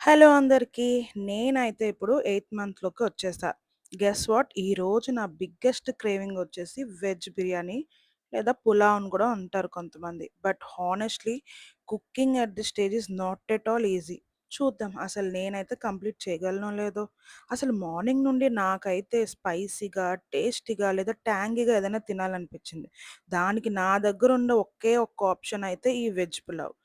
Hello అందరికీ. నేనైతే ఇప్పుడు 8థ్ మంత్‌లోకి వచ్చేసా. Guess what? ఈరోజు నా బిగ్గెస్ట్ క్రేవింగ్ వచ్చేసి వెజ్ బిర్యానీ లేదా పులావ్ అని కూడా అంటారు కొంతమంది. But honestly cooking at this stage is not at all easy. చూద్దాం అసలు నేనైతే కంప్లీట్ చేయగలనో లేదో. అసలు మార్నింగ్ నుండి నాకైతే స్పైసీగా, టేస్టీగా లేదా ట్యాంగీగా ఏదైనా తినాలనిపించింది. దానికి నా దగ్గరున్న ఒకే ఒక్క ఆప్షన్ అయితే ఈ వెజ్ పులావ్.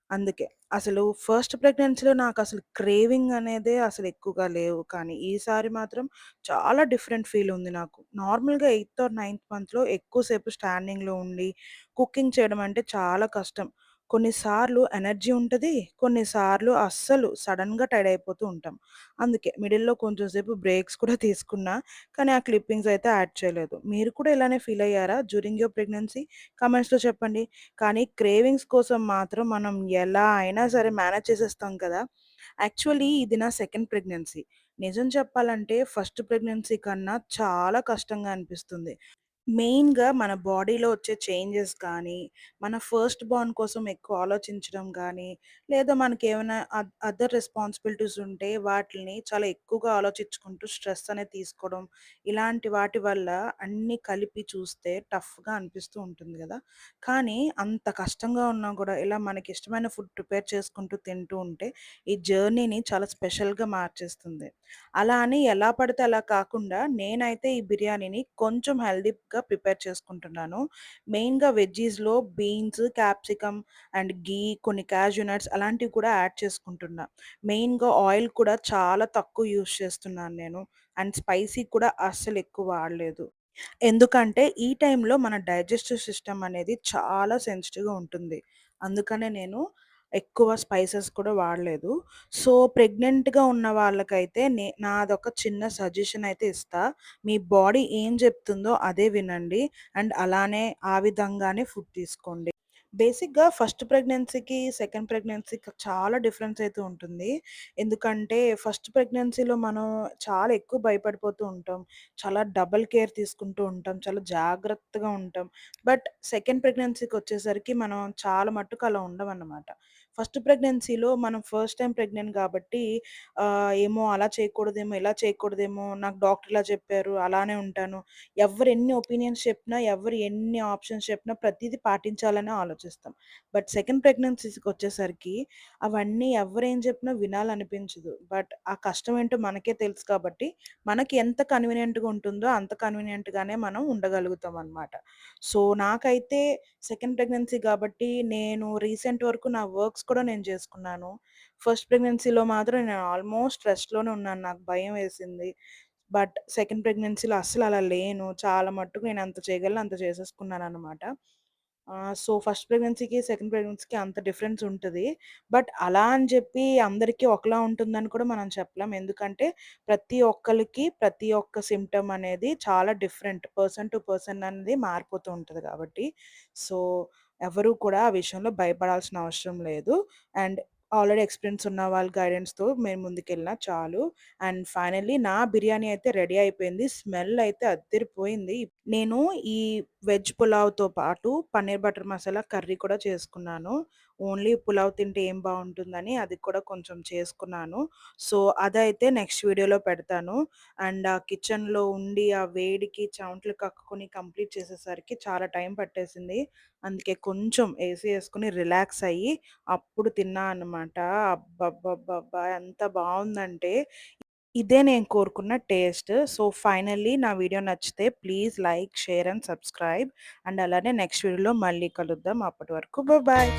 అందుకే. అసలు ఫస్ట్ ప్రెగ్నెన్సీలో నాకసలు క్రేవింగ్ అనేదే అసలెక్కువగా లేవు. కానీ ఈసారి మాత్రం చాలా డిఫరెంట్ ఫీల్ ఉంది నాకు. నార్మల్‌గా 8థ్ ఆర్ 9థ్ మంత్‌లో ఎక్కువ సేపు స్టాండింగ్‌లో ఉండి కుకింగ్ చేయడం అంటే చాలా కష్టం. కొన్నిసార్లు ఎనర్జీ ఉంటది. కొన్నిసార్లు అస్సలు సడెన్‌గా టైర్డ్ అయిపోతూ ఉంటాం. అందుకే మిడిల్‌లో కొంచెం సేపు బ్రేక్స్ కూడా తీసుకున్నా. కానీ ఆ క్లిప్పింగ్స్ అయితే యాడ్ చేయలేదు. మీరు కూడా ఇలానే ఫీల్ అయ్యారా డ్యూరింగ్ యూర్ ప్రెగ్నెన్సీ? కామెంట్స్‌లో చెప్పండి. కానీ క్రేవింగ్స్ కోసం మాత్రం మనం ఎలా అయినా సరే మేనేజ్ చేసేస్తాం కదా! యాక్చువల్లీ ఇది నా సెకండ్ ప్రెగ్నెన్సీ. నిజం చెప్పాలంటే ఫస్ట్ ప్రెగ్నెన్సీ కన్నా చాలా కష్టంగా అనిపిస్తుంది. మెయిన్‌గా మన బాడీలో వచ్చే చేంజెస్ కానీ, మన ఫస్ట్ బార్న్ కోసం ఎక్కువ ఆలోచించడం గానీ, లేదా మనకేమైనా అదర్ రెస్పాన్సిబిలిటీస్ ఉంటే వాటిల్ని చాలా ఎక్కువగా ఆలోచించుకుంటూ స్ట్రెస్ అనేది తీసుకోవడం, ఇలాంటి వాటి వల్ల అన్నీ కలిపి చూస్తే టఫ్‌గా అనిపిస్తూ ఉంటుంది గదా! కానీ అంత కష్టంగా ఉన్నా గూడా ఇలా మనకిష్టమైన ఫుడ్ ప్రిపేర్ చేసుకుంటూ తింటూ ఉంటే, ఈ జర్నీని చాలా స్పెషల్‌గా మార్చేస్తుంది. అలా అని ఎలా పడితే అలా కాకుండా నేనైతే ఈ బిర్యానీని కొంచెం హెల్తీగా ప్రిపేర్ చేసుకుంటున్నాను. మెయిన్‌గా వెజ్జీస్‌లో బీన్స్, క్యాప్సికమ్ అండ్ ఘీ, కొన్ని కాష్యూ నట్స్ అలాంటివి కూడా యాడ్ చేసుకుంటున్నా. మెయిన్‌గా ఆయిల్ కూడా చాలా తక్కువ యూజ్ చేస్తున్నాను నేను. అండ్ స్పైసీ కూడా అస్సలెక్కువ వాడలేదు. ఎందుకంటే ఈ టైంలో మన డైజెస్టివ్ సిస్టమ్ అనేది చాలా సెన్సిటివ్‌గా ఉంటుంది. అందుకనే నేను ఎక్కువ స్పైసెస్ కూడా వాడలేదు. సో, ప్రెగ్నెంట్‌గా ఉన్న వాళ్ళకైతే నాదొక చిన్న సజెషన్ అయితే ఇస్తా. మీ బాడీ ఏం చెప్తుందో అదే వినండి. అండ్ అలానే ఆ విధంగానే ఫుడ్ తీసుకోండి. బేసిక్‌గా ఫస్ట్ ప్రెగ్నెన్సీకి, సెకండ్ ప్రెగ్నెన్సీకి చాలా డిఫరెన్స్ అయితే ఉంటుంది. ఎందుకంటే ఫస్ట్ ప్రెగ్నెన్సీలో మనం చాలా ఎక్కువ భయపడిపోతూ ఉంటాం. చాలా డబుల్ కేర్ తీసుకుంటూ ఉంటాం. చాలా జాగ్రత్తగా ఉంటాం. బట్ సెకండ్ ప్రెగ్నెన్సీకొచ్చేసరికి మనం చాలా మట్టుకు అలా ఉండమన్నమాట. ఫస్ట్ ప్రెగ్నెన్సీలో మనం ఫస్ట్ టైమ్ ప్రెగ్నెంట్ కాబట్టి ఏమో అలా చేయకూడదేమో, ఇలా చేయకూడదేమో, నాకు డాక్టర్ ఇలా చెప్పారు, అలానే ఉంటాను. ఎవ్వరు ఎన్ని ఒపీనియన్స్ చెప్పినా, ఎవరు ఎన్ని ఆప్షన్స్ చెప్పినా ప్రతీదీ పాటించాలనే ఆలోచిస్తాం. బట్ సెకండ్ ప్రెగ్నెన్సీస్‌కొచ్చేసరికి అవన్నీ ఎవ్వరేం చెప్పినా వినాలనిపించదు. బట్ ఆ కష్టం ఏంటో మనకే తెలుసు కాబట్టి, మనకి ఎంత కన్వీనియంట్‌గా ఉంటుందో అంత కన్వీనియంట్‌గానే మనం ఉండగలుగుతామనమాట. సో, నాకైతే సెకండ్ ప్రెగ్నెన్సీ కాబట్టి నేను రీసెంట్ వరకు నా వర్క్స్ కూడా నేను చేసుకున్నాను. ఫస్ట్ ప్రెగ్నెన్సీలో మాత్రం నేను ఆల్మోస్ట్ రెస్ట్‌లోనే ఉన్నాను. నాకు భయమేసింది. బట్ సెకండ్ ప్రెగ్నెన్సీలో అస్సలలా లేను. చాలా మట్టుకు నేనెంత చేయగలనో అంత చేసేసుకున్నాననమాట. సో, ఫస్ట్ ప్రెగ్నెన్సీకి, సెకండ్ ప్రెగ్నెన్సీకి అంత డిఫరెన్స్ ఉంటది. బట్ అలా అని చెప్పి అందరికీ ఒకలా ఉంటుందని కూడా మనం చెప్పలేం. ఎందుకంటే ప్రతి ఒక్కళ్ళకి ప్రతి ఒక్క సిమ్టమ్ అనేది చాలా డిఫరెంట్. పర్సన్ టు పర్సన్ అనేది మారిపోతూ ఉంటది కాబట్టి. సో, ఎవరు కూడా ఆ విషయంలో భయపడాల్సిన అవసరం లేదు. అండ్ ఆల్రెడీ ఎక్స్‌పీరియన్స్ ఉన్న వాళ్ళ గైడెన్స్‌తో మీరు ముందుకెళ్ళినా చాలు. అండ్ ఫైనల్లీ నా బిర్యానీ అయితే రెడీ అయిపోయింది. స్మెల్ అయితే అద్దిరిపోయింది. నేను ఈ వెజ్ పులావ్‌తో పాటు పన్నీర్ బటర్ మసాలా కర్రీ కూడా చేసుకున్నాను. ఓన్లీ పులావ్ తింటే ఏం బావుంటుందని అది కూడా కొంచెం చేసుకున్నాను. సో, అదైతే నెక్స్ట్ వీడియోలో పెడతాను. అండ్ ఆ కిచెన్‌లో ఉండి ఆ వేడికి చెమటలు కక్కుకొని కంప్లీట్ చేసేసరికి చాలా టైం పట్టేసింది. అందుకే కొంచెం ఏసీ యేసుకొని రిలాక్స్ అయ్యి అప్పుడు తిన్నా అనమాట. అబ్బబ్బబ్బబ్బా! ఎంత బావుందంటే ఇదే నేను కోరుకున్న టేస్ట్. సో, ఫైనల్లీ నా వీడియో నచ్చితే please like, share and subscribe. And అలానే నెక్స్ట్ వీడియోలో మళ్ళీ కలుద్దాం. అప్పటి వరకు బాయ్.